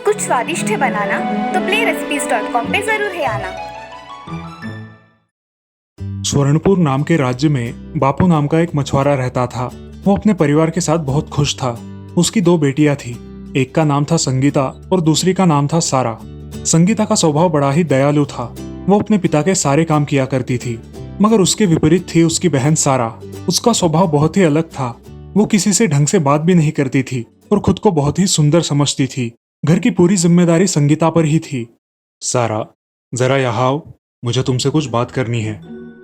कुछ स्वादिष्ट है बनाना तो playrecipes.com पे जरूर है आना। स्वर्णपुर नाम के राज्य में बापू नाम का एक मछुआरा रहता था। वो अपने परिवार के साथ बहुत खुश था। उसकी दो बेटियां थी। एक का नाम था संगीता और दूसरी का नाम था सारा। संगीता का स्वभाव बड़ा ही दयालु था। वो अपने पिता के सारे काम किया करती थी, मगर उसके विपरीत थी उसकी बहन सारा। उसका स्वभाव बहुत ही अलग था। वो किसी से ढंग से बात भी नहीं करती थी और खुद को बहुत ही सुंदर समझती थी। घर की पूरी जिम्मेदारी संगीता पर ही थी। सारा, जरा यहाँ आओ, मुझे तुमसे कुछ बात करनी है।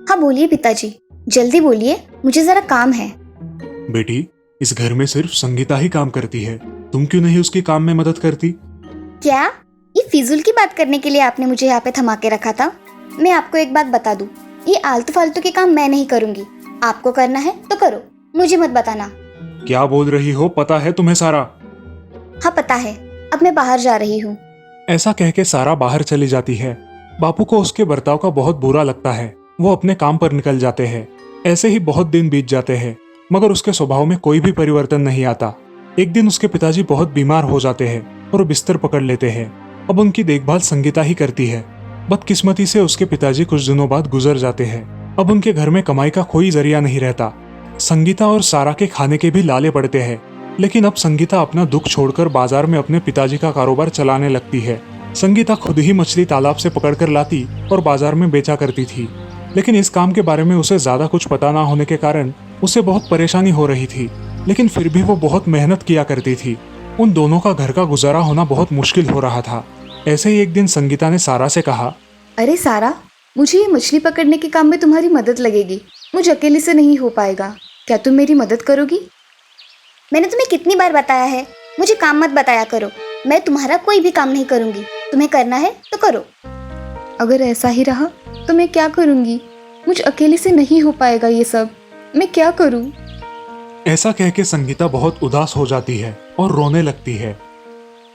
हाँ बोलिए पिताजी, जल्दी बोलिए, मुझे जरा काम है। बेटी, इस घर में सिर्फ संगीता ही काम करती है। तुम क्यों नहीं उसकी काम में मदद करती? क्या ये फिजूल की बात करने के लिए आपने मुझे यहाँ पे थमा के रखा था? मैं आपको एक बात बता दूं, ये आलतू फालतू के काम मैं नहीं करूंगी। आपको करना है तो करो, मुझे मत बताना। क्या बोल रही हो? पता है तुम्हें सारा? हाँ पता है, अब मैं बाहर जा रही हूँ। ऐसा कह के सारा बाहर चली जाती है। बापू को उसके बर्ताव का बहुत बुरा लगता है। वो अपने काम पर निकल जाते हैं। ऐसे ही बहुत दिन बीत जाते हैं, मगर उसके स्वभाव में कोई भी परिवर्तन नहीं आता। एक दिन उसके पिताजी बहुत बीमार हो जाते हैं और बिस्तर पकड़ लेते हैं। अब उनकी देखभाल संगीता ही करती है। बदकिस्मती से उसके पिताजी कुछ दिनों बाद गुजर जाते हैं। अब उनके घर में कमाई का कोई जरिया नहीं रहता। संगीता और सारा के खाने के भी लाले पड़ते हैं। लेकिन अब संगीता अपना दुख छोड़कर बाजार में अपने पिताजी का कारोबार चलाने लगती है। संगीता खुद ही मछली तालाब से पकड़कर लाती और बाजार में बेचा करती थी। लेकिन इस काम के बारे में उसे ज्यादा कुछ पता ना होने के कारण उसे बहुत परेशानी हो रही थी। लेकिन फिर भी वो बहुत मेहनत किया करती थी। उन दोनों का घर का गुजारा होना बहुत मुश्किल हो रहा था। ऐसे ही एक दिन संगीता ने सारा से कहा, अरे सारा, मुझे ये मछली पकड़ने के काम में तुम्हारी मदद लगेगी। मुझे अकेले से नहीं हो पाएगा, क्या तुम मेरी मदद करोगी? मैंने तुम्हें कितनी बार बताया है, मुझे काम मत बताया करो। मैं तुम्हारा कोई भी काम नहीं करूंगी। तुम्हें करना है तो करो। अगर ऐसा ही रहा तो मैं क्या करूंगी? मुझे अकेले से नहीं हो पाएगा ये सब। मैं क्या करूं? ऐसा कह के संगीता बहुत उदास हो जाती है और रोने लगती है।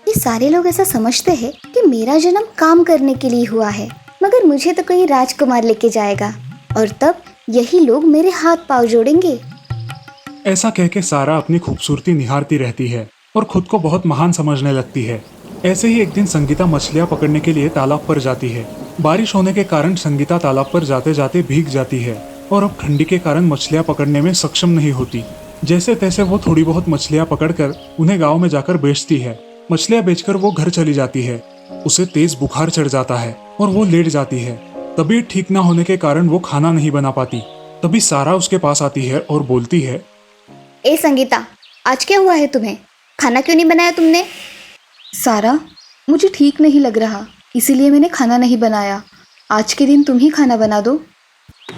ये सारे लोग ऐसा समझते हैं कि मेरा जन्म काम करने के लिए हुआ है, मगर मुझे तो कोई राजकुमार लेके जाएगा और तब यही लोग मेरे हाथ पांव जोड़ेंगे। ऐसा कह के सारा अपनी खूबसूरती निहारती रहती है और खुद को बहुत महान समझने लगती है। ऐसे ही एक दिन संगीता मछलियां पकड़ने के लिए तालाब पर जाती है। बारिश होने के कारण संगीता तालाब पर जाते जाते भीग जाती है और अब ठंडी के कारण मछलियां पकड़ने में सक्षम नहीं होती। जैसे तैसे वो थोड़ी बहुत मछलियां पकड़कर उन्हें गांव में जाकर बेचती है। मछलियां बेचकर वो घर चली जाती है। उसे तेज बुखार चढ़ जाता है और वो लेट जाती है। तबीयत ठीक न होने के कारण वो खाना नहीं बना पाती। तभी सारा उसके पास आती है और बोलती है, ए संगीता, आज क्या हुआ है तुम्हें? खाना क्यों नहीं बनाया तुमने? सारा, मुझे ठीक नहीं लग रहा, इसीलिए मैंने खाना नहीं बनाया। आज के दिन तुम ही खाना बना दो।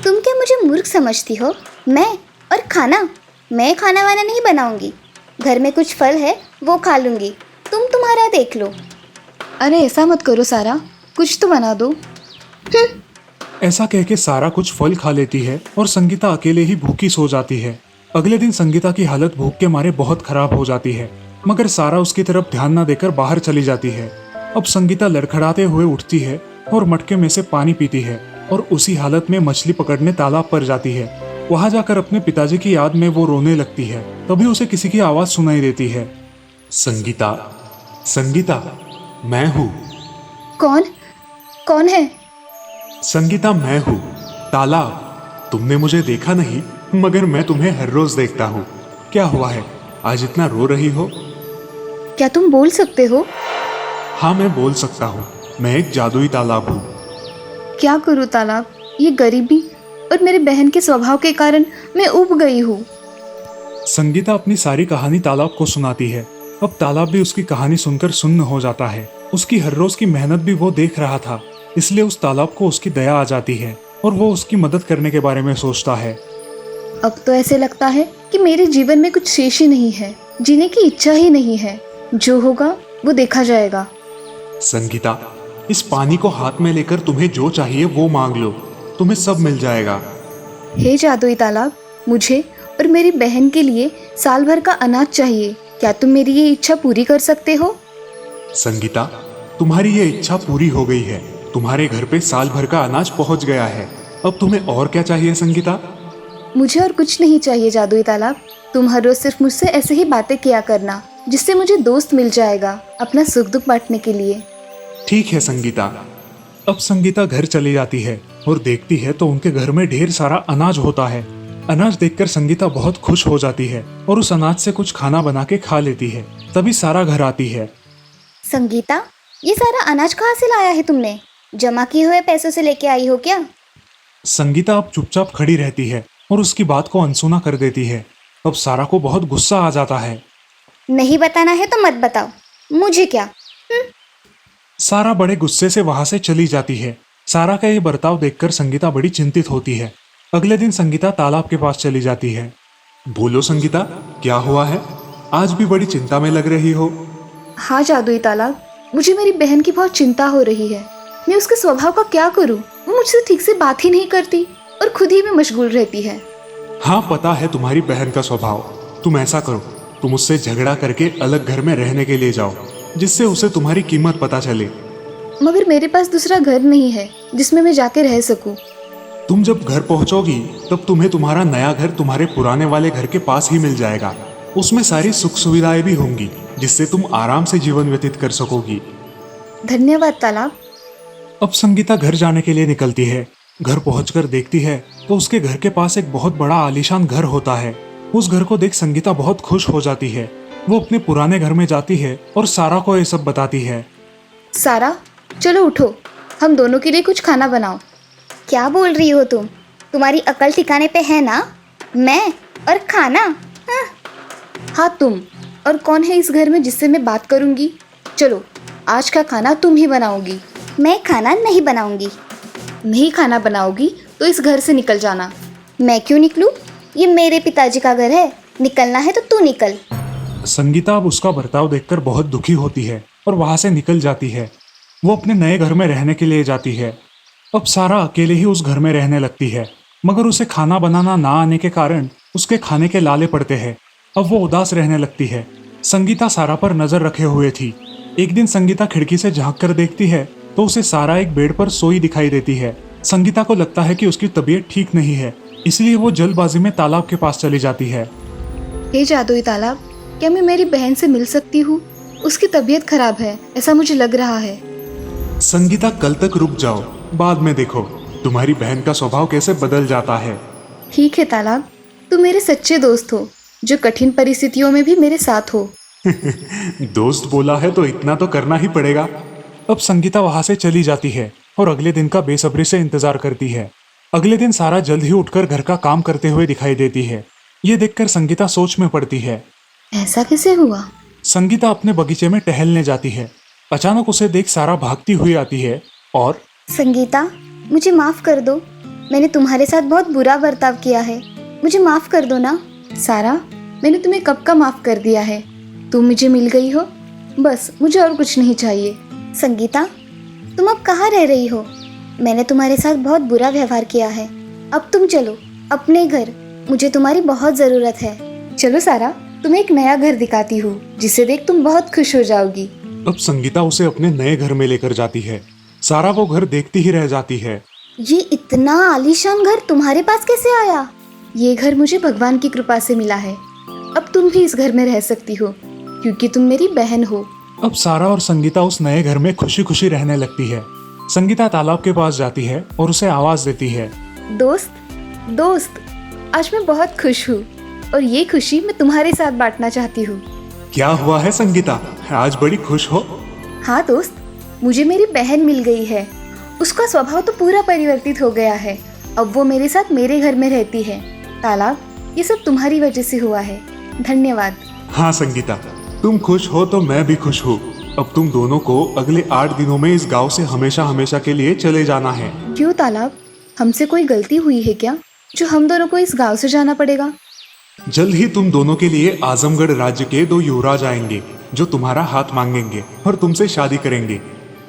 तुम क्या मुझे मूर्ख समझती हो? मैं खाना वाना नहीं बनाऊंगी। घर में कुछ फल है वो खा लूंगी, तुम तुम्हारा देख लो। अरे ऐसा मत करो सारा, कुछ तो बना दो। ऐसा कह के सारा कुछ फल खा लेती है और संगीता अकेले ही भूखी सो जाती है। अगले दिन संगीता की हालत भूख के मारे बहुत खराब हो जाती है, मगर सारा उसकी तरफ ध्यान न देकर बाहर चली जाती है। अब संगीता लड़खड़ाते हुए उठती है और मटके में से पानी पीती है और उसी हालत में मछली पकड़ने तालाब पर जाती है। वहां जाकर अपने पिताजी की याद में वो रोने लगती है। तभी उसे किसी की आवाज सुनाई देती है, संगीता, संगीता, मैं हूँ। कौन है? संगीता, मैं हूँ, तालाब। तुमने मुझे देखा नहीं, मगर मैं तुम्हें हर रोज देखता हूँ। क्या हुआ है, आज इतना रो रही हो? क्या तुम बोल सकते हो? हाँ, मैं बोल सकता हूँ। मैं एक जादुई तालाब हूँ। क्या करूँ तालाब, ये गरीबी और मेरे बहन के स्वभाव के कारण मैं उब गई हूँ। संगीता अपनी सारी कहानी तालाब को सुनाती है। अब तालाब भी उसकी कहानी सुनकर सुन्न हो जाता है। उसकी हर रोज की मेहनत भी वो देख रहा था, इसलिए उस तालाब को उसकी दया आ जाती है और वो उसकी मदद करने के बारे में सोचता है। अब तो ऐसे लगता है कि मेरे जीवन में कुछ शेष ही नहीं है, जीने की इच्छा ही नहीं है। जो होगा वो देखा जाएगा। संगीता, इस पानी को हाथ में लेकर तुम्हें जो चाहिए वो मांग लो, तुम्हें सब मिल जाएगा। हे जादुई तालाब, मुझे और मेरी बहन के लिए साल भर का अनाज चाहिए। क्या तुम मेरी ये इच्छा पूरी कर सकते हो? संगीता, तुम्हारी ये इच्छा पूरी हो गई है। तुम्हारे घर पे साल भर का अनाज पहुंच गया है। अब तुम्हें और क्या चाहिए संगीता? मुझे और कुछ नहीं चाहिए जादुई तालाब। तुम हर रोज सिर्फ मुझसे ऐसे ही बातें किया करना, जिससे मुझे दोस्त मिल जाएगा अपना सुख दुख बांटने के लिए। ठीक है संगीता। अब संगीता घर चली जाती है और देखती है तो उनके घर में ढेर सारा अनाज होता है। अनाज देखकर संगीता बहुत खुश हो जाती है और उस अनाज से कुछ खाना बना के खा लेती है। तभी सारा घर आती है। संगीता, ये सारा अनाज कहाँ से लाया है तुमने? जमा किए हुए पैसों से लेके आई हो क्या? संगीता अब चुपचाप खड़ी रहती है और उसकी बात को अनसुना कर देती है। अब सारा को बहुत गुस्सा आ जाता है। नहीं बताना है तो मत बताओ, मुझे क्या। सारा बड़े गुस्से से वहां से चली जाती है। सारा का ये बर्ताव देखकर संगीता बड़ी चिंतित होती है। अगले दिन संगीता तालाब के पास चली जाती है। बोलो संगीता, क्या हुआ है? आज भी बड़ी चिंता में लग रही हो। हाँ जादुई तालाब, मुझे मेरी बहन की बहुत चिंता हो रही है। मैं उसके स्वभाव का क्या करूं? वो मुझसे ठीक से बात ही नहीं करती और खुद ही में मशगूल रहती है। हाँ, पता है तुम्हारी बहन का स्वभाव। तुम ऐसा करो, तुम उससे झगड़ा करके अलग घर में रहने के लिए जाओ, जिससे उसे तुम्हारी कीमत पता चले। मगर मेरे पास दूसरा घर नहीं है जिसमें मैं जाके रह सकूं। तुम जब घर पहुंचोगी तब तुम्हें तुम्हारा नया घर तुम्हारे पुराने वाले घर के पास ही मिल जाएगा। उसमें सारी सुख सुविधाएं भी होंगी, जिससे तुम आराम से जीवन व्यतीत कर सकोगी। धन्यवाद तालाब। अब संगीता घर जाने के लिए निकलती है। घर पहुंचकर देखती है तो उसके घर के पास एक बहुत बड़ा आलीशान घर होता है। उस घर को देख संगीता बहुत खुश हो जाती है। वो अपने पुराने घर में जाती है और सारा को ये सब बताती है। सारा, चलो उठो, हम दोनों के लिए कुछ खाना बनाओ। क्या बोल रही हो तुम? तुम्हारी अकल ठिकाने पे है ना? मैं और खाना? हाँ तुम। और कौन है इस घर में जिससे मैं बात करूंगी? चलो, आज का खाना तुम ही बनाओगी। मैं खाना नहीं बनाऊंगी। नहीं खाना बनाओगी तो इस घर से निकल जाना। मैं क्यों निकलूं? ये मेरे पिताजी का घर है। निकलना है तो तू निकल। संगीता अब उसका बर्ताव देखकर बहुत दुखी होती है और वहां से निकल जाती है। वो अपने नए घर में रहने के लिए जाती है। अब सारा अकेले ही उस घर में रहने लगती है, मगर उसे खाना बनाना ना आने के कारण उसके खाने के लाले पड़ते हैं। अब वो उदास रहने लगती है। संगीता सारा पर नजर रखे हुए थी। एक दिन संगीता खिड़की से झांक कर देखती है तो उसे सारा एक बेड पर सोई दिखाई देती है। संगीता को लगता है कि उसकी तबीयत ठीक नहीं है, इसलिए वो जल्दबाजी में तालाब के पास चली जाती है। हे जादुई तालाब, क्या मैं मेरी बहन से मिल सकती हूँ? उसकी तबीयत खराब है, ऐसा मुझे लग रहा है। संगीता, कल तक रुक जाओ, बाद में देखो तुम्हारी बहन का स्वभाव कैसे बदल जाता है। ठीक है तालाब, तुम मेरे सच्चे दोस्त हो, जो कठिन परिस्थितियों में भी मेरे साथ हो। दोस्त बोला है तो इतना तो करना ही पड़ेगा। अब संगीता वहां से चली जाती है और अगले दिन का बेसब्री से इंतजार करती है। अगले दिन सारा जल्द ही उठकर घर का काम करते हुए दिखाई देती है। ये देखकर संगीता सोच में पड़ती है। ऐसा कैसे हुआ? संगीता अपने बगीचे में टहलने जाती है। अचानक उसे देख सारा भागती हुई आती है और संगीता, मुझे माफ कर दो। मैंने तुम्हारे साथ बहुत बुरा बर्ताव किया है, मुझे माफ कर दो ना। सारा, मैंने तुम्हें कब का माफ कर दिया है। तुम मुझे मिल गई हो, बस मुझे और कुछ नहीं चाहिए। संगीता, तुम अब कहाँ रह रही हो? मैंने तुम्हारे साथ बहुत बुरा व्यवहार किया है। अब तुम चलो अपने घर, मुझे तुम्हारी बहुत ज़रूरत है। चलो सारा, तुम्हें एक नया घर दिखाती हूँ, जिसे देख तुम बहुत खुश हो जाओगी। अब संगीता उसे अपने नए घर में लेकर जाती है। सारा वो घर देखती ही रह जाती है। ये इतना आलीशान घर तुम्हारे पास कैसे आया? ये घर मुझे भगवान की कृपा से मिला है। अब तुम भी इस घर में रह सकती हो, क्योंकि तुम मेरी बहन हो। अब सारा और संगीता उस नए घर में खुशी खुशी रहने लगती है। संगीता तालाब के पास जाती है और उसे आवाज देती है। दोस्त, दोस्त, आज मैं बहुत खुश हूँ और ये खुशी मैं तुम्हारे साथ बांटना चाहती हूँ। क्या हुआ है संगीता, आज बड़ी खुश हो? हाँ दोस्त, मुझे मेरी बहन मिल गई है। उसका स्वभाव तो पूरा परिवर्तित हो गया है। अब वो मेरे साथ मेरे घर में रहती है। तालाब, ये सब तुम्हारी वजह से हुआ है। धन्यवाद। हाँ संगीता, तुम खुश हो तो मैं भी खुश हूँ। अब तुम दोनों को अगले 8 दिनों में इस गांव से हमेशा हमेशा के लिए चले जाना है। क्यों तालाब, हमसे कोई गलती हुई है क्या, जो हम दोनों को इस गांव से जाना पड़ेगा? जल्द ही तुम दोनों के लिए आजमगढ़ राज्य के 2 युवराज आएंगे, जो तुम्हारा हाथ मांगेंगे और तुमसे शादी करेंगे।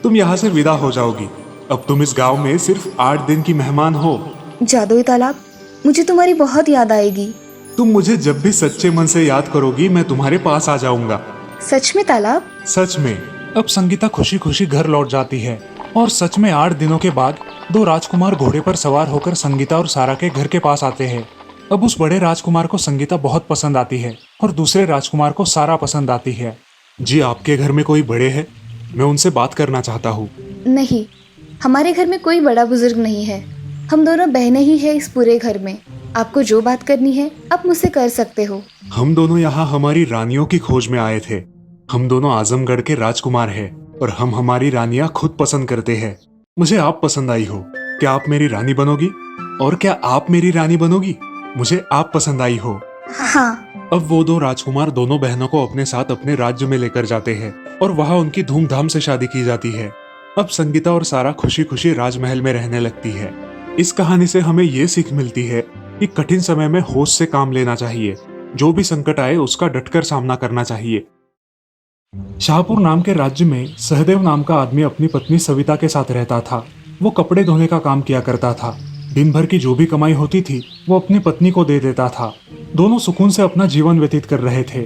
तुम यहाँ से विदा हो जाओगी। अब तुम इस गांव में सिर्फ 8 दिन की मेहमान हो। जादुई तालाब, मुझे तुम्हारी बहुत याद आएगी। तुम मुझे जब भी सच्चे मन से याद करोगी, मैं तुम्हारे पास आ जाऊंगा। सच में तालाब? सच में। अब संगीता खुशी खुशी घर लौट जाती है और सच में 8 दिनों के बाद 2 राजकुमार घोड़े पर सवार होकर संगीता और सारा के घर के पास आते हैं। अब उस बड़े राजकुमार को संगीता बहुत पसंद आती है और दूसरे राजकुमार को सारा पसंद आती है। जी आपके घर में कोई बड़े हैं? मैं उनसे बात करना चाहता हूँ। नहीं, हमारे घर में कोई बड़ा बुजुर्ग नहीं है। हम दोनों बहनें ही हैं इस पूरे घर में। आपको जो बात करनी है आप मुझसे कर सकते हो। हम दोनों यहाँ हमारी रानियों की खोज में आए थे। हम दोनों आजमगढ़ के राजकुमार हैं और हम हमारी रानियाँ खुद पसंद करते हैं। मुझे आप पसंद आई हो, क्या आप मेरी रानी बनोगी? और क्या आप मेरी रानी बनोगी? मुझे आप पसंद आई हो। हाँ। अब वो दो राजकुमार दोनों बहनों को अपने साथ अपने राज्य में लेकर जाते हैं और वहाँ उनकी धूमधाम से शादी की जाती है। अब संगीता और सारा खुशी खुशी राजमहल में रहने लगती है। इस कहानी से हमें ये सीख मिलती है कि कठिन समय में होश से काम लेना चाहिए। जो भी संकट आए उसका डटकर सामना करना चाहिए। शाहपुर नाम के राज्य में सहदेव नाम का आदमी अपनी पत्नी सविता के साथ रहता था। वो कपड़े धोने का काम किया करता था। दिन भर की जो भी कमाई होती थी वो अपनी पत्नी को दे देता था। दोनों सुकून से अपना जीवन व्यतीत कर रहे थे।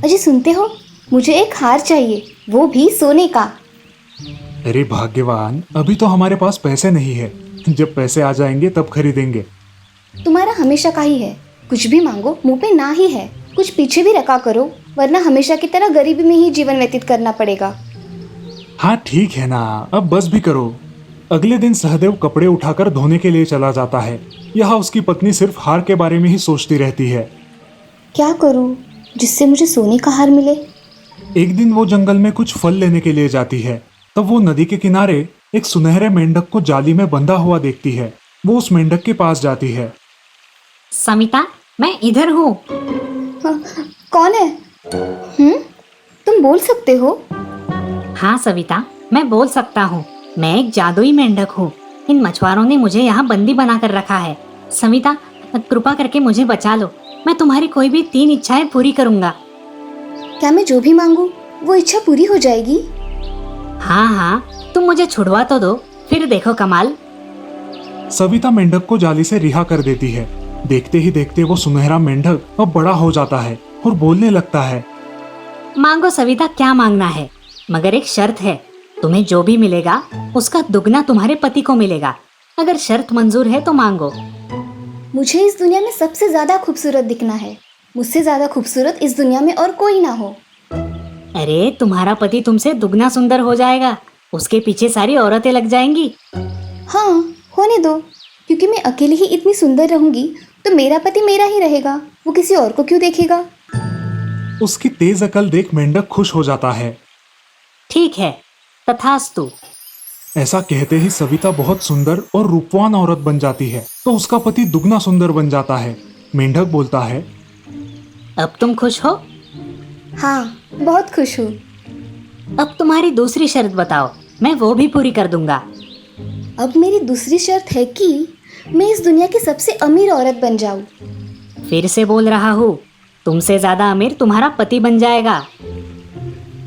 अजी सुनते हो, मुझे एक हार चाहिए, वो भी सोने का। अरे भाग्यवान, अभी तो हमारे पास पैसे नहीं है। जब पैसे आ जाएंगे तब खरीदेंगे। तुम्हारा हमेशा का ही है, कुछ भी मांगो मुंह पे ना ही है। कुछ पीछे भी रखा करो, वरना हमेशा की तरह गरीबी में ही जीवन व्यतीत करना पड़ेगा। हाँ ठीक है ना, अब बस भी करो। अगले दिन सहदेव कपड़े उठाकर धोने के लिए चला जाता है। यहाँ उसकी पत्नी सिर्फ हार के बारे में ही सोचती रहती है। क्या करूं जिससे मुझे सोने का हार मिले? एक दिन वो जंगल में कुछ फल लेने के लिए जाती है। तब वो नदी के किनारे एक सुनहरे मेंढक को जाली में बंधा हुआ देखती है। वो उस मेंढक के पास जाती है। समिता, मैं इधर हूँ। कौन है? तुम बोल सकते हो? हाँ सविता, मैं बोल सकता हूँ। मैं एक जादुई मेंढक हूँ। इन मछुआरों ने मुझे यहाँ बंदी बना कर रखा है। समिता, कृपा करके मुझे बचा लो। मैं तुम्हारी कोई भी 3 इच्छाएं पूरी करूँगा। क्या मैं जो भी मांगू वो इच्छा पूरी हो जाएगी? हाँ हाँ, तुम मुझे छुड़वा तो दो, फिर देखो कमाल। सविता मेंढक को जाली से रिहा कर देती है। देखते ही देखते वो सुनहरा मेंढक अब बड़ा हो जाता है और बोलने लगता है। मांगो सविता, क्या मांगना है, मगर एक शर्त है। तुम्हें जो भी मिलेगा उसका दुगना तुम्हारे पति को मिलेगा। अगर शर्त मंजूर है तो मांगो। मुझे इस दुनिया में सबसे ज्यादा खूबसूरत दिखना है। मुझसे ज्यादा खूबसूरत इस दुनिया में और कोई ना हो। अरे तुम्हारा पति तुमसे दुगना सुंदर हो जाएगा। उसके पीछे सारी औरतें लग जाएंगी। हाँ, होने दो, क्योंकि मैं अकेली ही इतनी सुंदर रहूंगी तो मेरा पति मेरा ही रहेगा। वो किसी और को क्यों देखेगा? उसकी तेज अकल देख मेंढक खुश हो जाता है। ठीक है, तथास्तु। ऐसा कहते ही सविता बहुत सुंदर और रूपवान औरत बन जाती है तो उसका पति दुगना सुंदर बन जाता है। मेंढक बोलता है, अब तुम खुश हो? हाँ, बहुत खुश हूँ। अब तुम्हारी दूसरी शर्त बताओ, मैं वो भी पूरी कर दूंगा। अब मेरी दूसरी शर्त है कि मैं इस दुनिया की सबसे अमीर औरत बन जाऊं। फिर से बोल रहा हूँ, तुमसे ज्यादा अमीर तुम्हारा पति बन जाएगा।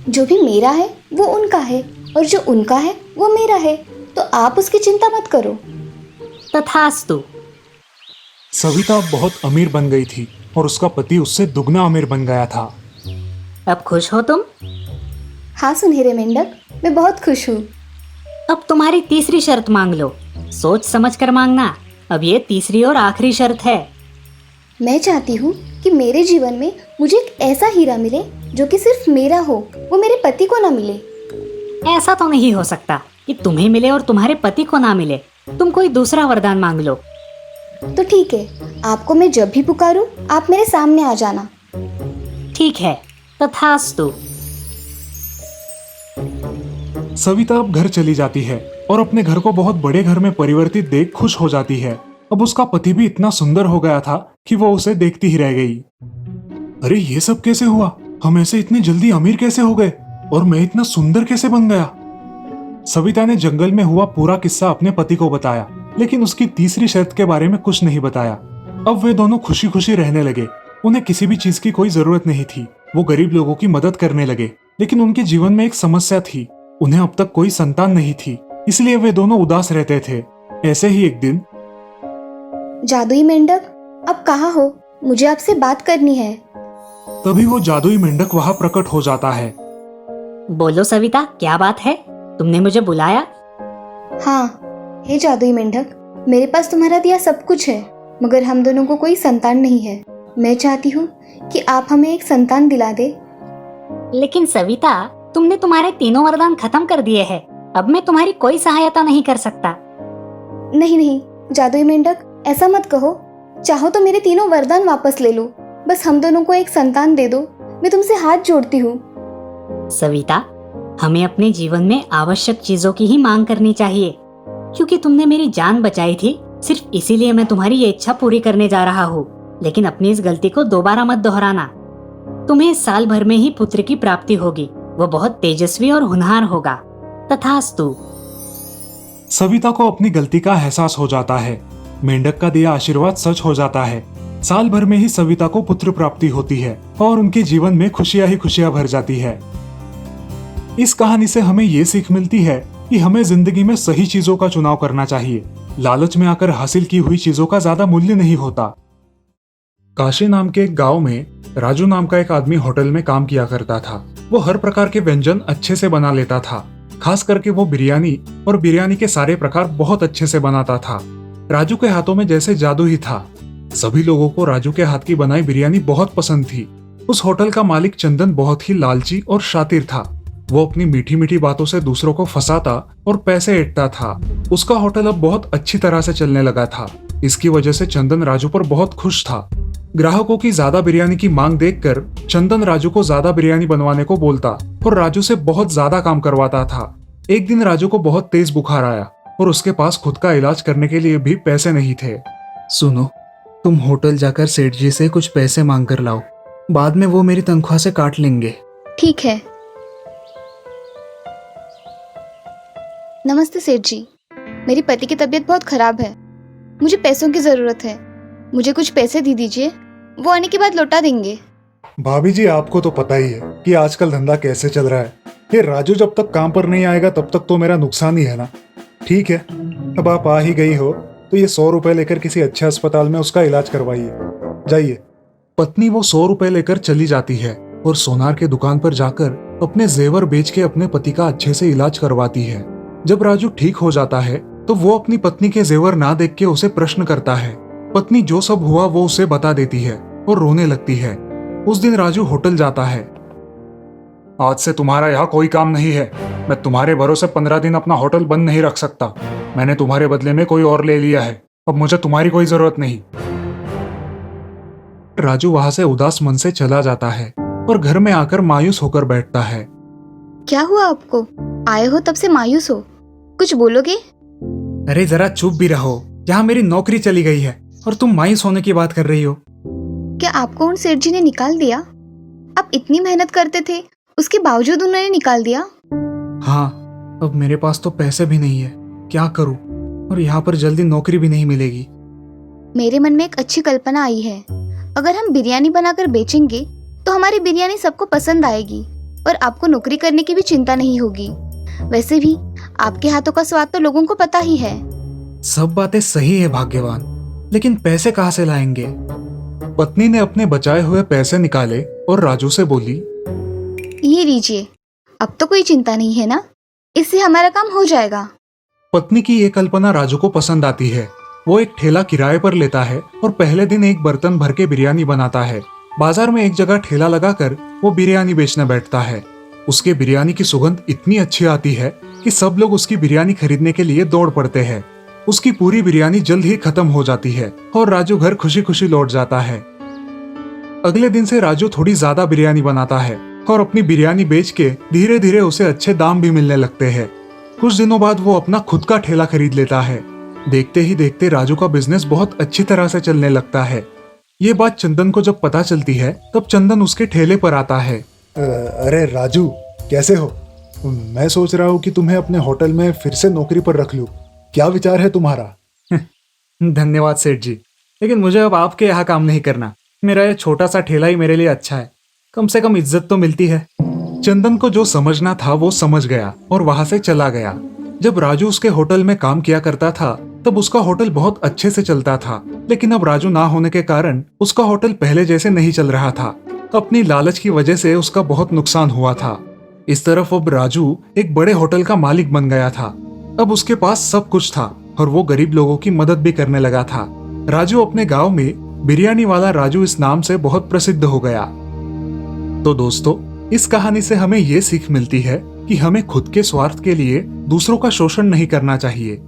जो भी मेरा है वो उनका है और जो उनका है वो मेरा है, तो आप उसकी चिंता मत करो। तथास्तु। सविता अब बहुत अमीर बन गई थी और उसका पति उससे दुगना अमीर बन गया था। अब खुश हो तुम? हाँ सुनहरे मेंढक, मैं बहुत खुश हूँ। अब तुम्हारी तीसरी शर्त मांग लो। सोच समझ कर मांगना। अब ये तीसरी और आखिरी शर्त है। मैं चाहती हूँ कि मेरे जीवन में मुझे एक ऐसा हीरा मिले जो कि सिर्फ मेरा हो, वो मेरे पति को ना मिले। ऐसा तो नहीं हो सकता कि तुम्हें मिले और तुम्हारे पति को ना मिले। तुम कोई दूसरा वरदान मांग लो। तो ठीक है, आपको मैं जब भी पुकारूं आप मेरे सामने आ जाना। ठीक है, तथास्तु। सविता अब घर चली जाती है और अपने घर को बहुत बड़े घर में परिवर्तित देख खुश हो जाती है। अब उसका पति भी इतना सुंदर हो गया था कि वो उसे देखती ही रह गई। अरे ये सब कैसे हुआ? हम ऐसे इतने जल्दी अमीर कैसे हो गए? और मैं इतना सुंदर कैसे बन गया? सविता ने जंगल में हुआ पूरा किस्सा अपने पति को बताया, लेकिन उसकी तीसरी शर्त के बारे में कुछ नहीं बताया। अब वे दोनों खुशी खुशी रहने लगे। उन्हें किसी भी चीज की कोई जरूरत नहीं थी। वो गरीब लोगों की मदद करने लगे, लेकिन उनके जीवन में एक समस्या थी। उन्हें अब तक कोई संतान नहीं थी, इसलिए वे दोनों उदास रहते थे। ऐसे ही एक दिन, जादुई मेंढक, अब कहाँ हो? मुझे आपसे बात करनी है। तभी वो जादुई मेंढक वहां प्रकट हो जाता है। बोलो सविता, क्या बात है? तुमने मुझे बुलाया? हाँ, हे जादुई मेंढक, मेरे पास तुम्हारा दिया सब कुछ है। मगर हम दोनों को कोई संतान नहीं है। मैं चाहती हूँ कि आप हमें एक संतान दिला दे। लेकिन सविता, तुमने तुम्हारे तीनों वरदान खत्म कर दिए हैं। अब मैं तुम्हारी कोई सहायता नहीं कर सकता। नहीं नहीं जादुई मेंढक, ऐसा मत कहो। चाहो तो मेरे तीनों वरदान वापस ले लो, बस हम दोनों को एक संतान दे दो। मैं तुमसे हाथ जोड़ती हूँ। सविता, हमें अपने जीवन में आवश्यक चीजों की ही मांग करनी चाहिए। क्योंकि तुमने मेरी जान बचाई थी, सिर्फ इसीलिए मैं तुम्हारी ये इच्छा पूरी करने जा रहा हूँ। लेकिन अपनी इस गलती को दोबारा मत दोहराना। तुम्हें इस साल भर में ही पुत्र की प्राप्ति होगी। वो बहुत तेजस्वी और होनहार होगा। तथास्तु। सविता को अपनी गलती का एहसास हो जाता है। मेंढक का दिया आशीर्वाद सच हो जाता है। साल भर में ही सविता को पुत्र प्राप्ति होती है और उनके जीवन में खुशियां ही खुशियां भर जाती है। इस कहानी से हमें ये सीख मिलती है कि हमें जिंदगी में सही चीजों का चुनाव करना चाहिए। लालच में आकर हासिल की हुई चीजों का ज्यादा मूल्य नहीं होता। काशी नाम के एक गांव में राजू नाम का एक आदमी होटल में काम किया करता था। वो हर प्रकार के व्यंजन अच्छे से बना लेता था। खास करके वो बिरयानी और बिरयानी के सारे प्रकार बहुत अच्छे से बनाता था। राजू के हाथों में जैसे जादू ही था। सभी लोगों को राजू के हाथ की बनाई बिरयानी बहुत पसंद थी। उस होटल का मालिक चंदन बहुत ही लालची और शातिर था। वो अपनी मीठी मीठी बातों से दूसरों को फंसाता और पैसे ऐंठता था। उसका होटल अब बहुत अच्छी तरह से चलने लगा था। इसकी वजह से चंदन राजू पर बहुत खुश था। ग्राहकों की ज्यादा बिरयानी की मांग देखकर चंदन राजू को ज्यादा बिरयानी बनवाने को बोलता और राजू से बहुत ज्यादा काम करवाता था। एक दिन राजू को बहुत तेज बुखार आया और उसके पास खुद का इलाज करने के लिए भी पैसे नहीं थे। सुनो, तुम होटल जाकर सेठ जी से कुछ पैसे मांग कर लाओ। बाद में वो मेरी तनख्वाह से काट लेंगे। ठीक है। नमस्ते सेठ जी, मेरी पति की तबीयत बहुत खराब है। मुझे पैसों की जरूरत है। मुझे कुछ पैसे दे दीजिए, वो आने के बाद लौटा देंगे। भाभी जी, आपको तो पता ही है कि आजकल धंधा कैसे चल रहा है। ये राजू जब तक काम पर नहीं आएगा तब तक तो मेरा नुकसान ही है ना। ठीक है, अब आप आ ही गई हो तो ये 100 रुपए लेकर किसी अच्छे अस्पताल में उसका इलाज करवाइए। जाइए। पत्नी वो 100 रुपए लेकर चली जाती है और सोनार के दुकान पर जाकर अपने जेवर बेच के अपने पति का अच्छे से इलाज करवाती है। जब राजू ठीक हो जाता है तो वो अपनी पत्नी के जेवर ना देख के उसे प्रश्न करता है। पत्नी जो सब हुआ वो उसे बता देती है और रोने लगती है। उस दिन राजू होटल जाता है। आज से तुम्हारा यहाँ कोई काम नहीं है। मैं तुम्हारे भरोसे 15 दिन अपना होटल बंद नहीं रख सकता। मैंने तुम्हारे बदले में कोई और ले लिया है। अब मुझे तुम्हारी कोई जरूरत नहीं। राजू वहां से उदास मन से चला जाता है और घर में आकर मायूस होकर बैठता है। क्या हुआ आपको? आए हो तब से मायूस हो, कुछ बोलोगे? अरे जरा चुप भी रहो। यहाँ मेरी नौकरी चली गई है और तुम मायूस होने की बात कर रही हो। क्या आपको उन सेठ जी ने निकाल दिया? आप इतनी मेहनत करते थे, उसके बावजूद उन्होंने निकाल दिया? हाँ, अब मेरे पास तो पैसे भी नहीं है। क्या करूं? और यहाँ पर जल्दी नौकरी भी नहीं मिलेगी। मेरे मन में एक अच्छी कल्पना आई है। अगर हम बिरयानी बनाकर बेचेंगे तो हमारी बिरयानी सबको पसंद आएगी और आपको नौकरी करने की भी चिंता नहीं होगी। वैसे भी आपके हाथों का स्वाद तो लोगों को पता ही है। सब बातें सही है भाग्यवान, लेकिन पैसे कहाँ से लाएंगे? पत्नी ने अपने बचाए हुए पैसे निकाले और राजू से बोली, ये लीजिए, अब तो कोई चिंता नहीं है ना, इससे हमारा काम हो जाएगा। पत्नी की ये कल्पना राजू को पसंद आती है। वो एक ठेला किराए पर लेता है और पहले दिन एक बर्तन भर के बिरयानी बनाता है। बाजार में एक जगह ठेला लगाकर वो बिरयानी बेचने बैठता है। उसके बिरयानी की सुगंध इतनी अच्छी आती है कि सब लोग उसकी बिरयानी खरीदने के लिए दौड़ पड़ते हैं। उसकी पूरी बिरयानी जल्द ही खत्म हो जाती है और राजू घर खुशी खुशी लौट जाता है। अगले दिन से राजू थोड़ी ज्यादा बिरयानी बनाता है और अपनी बिरयानी बेच के धीरे धीरे उसे अच्छे दाम भी मिलने लगते हैं। कुछ दिनों बाद वो अपना खुद का ठेला खरीद लेता है। देखते ही देखते राजू का बिजनेस बहुत अच्छी तरह से चलने लगता है। ये बात चंदन को जब पता चलती है तब चंदन उसके ठेले पर आता है। अरे राजू, कैसे हो? मैं सोच रहा हूँ कि तुम्हें अपने होटल में फिर से नौकरी पर रख लूं। क्या विचार है तुम्हारा? धन्यवाद सेठ जी, लेकिन मुझे अब आपके यहाँ काम नहीं करना। मेरा ये छोटा सा ठेला ही मेरे लिए अच्छा है। कम से कम इज्जत तो मिलती है। चंदन को जो समझना था वो समझ गया और वहां से चला गया। जब राजू उसके होटल में काम किया करता था तब उसका होटल बहुत अच्छे से चलता था, लेकिन अब राजू ना होने के कारण उसका होटल पहले जैसे नहीं चल रहा था। अपनी लालच की वजह से उसका बहुत नुकसान हुआ था। इस तरफ अब राजू एक बड़े होटल का मालिक बन गया था। अब उसके पास सब कुछ था और वो गरीब लोगों की मदद भी करने लगा था। राजू अपने गांव में बिरयानी वाला राजू इस नाम से बहुत प्रसिद्ध हो गया। तो दोस्तों, इस कहानी से हमें ये सीख मिलती है कि हमें खुद के स्वार्थ के लिए दूसरों का शोषण नहीं करना चाहिए।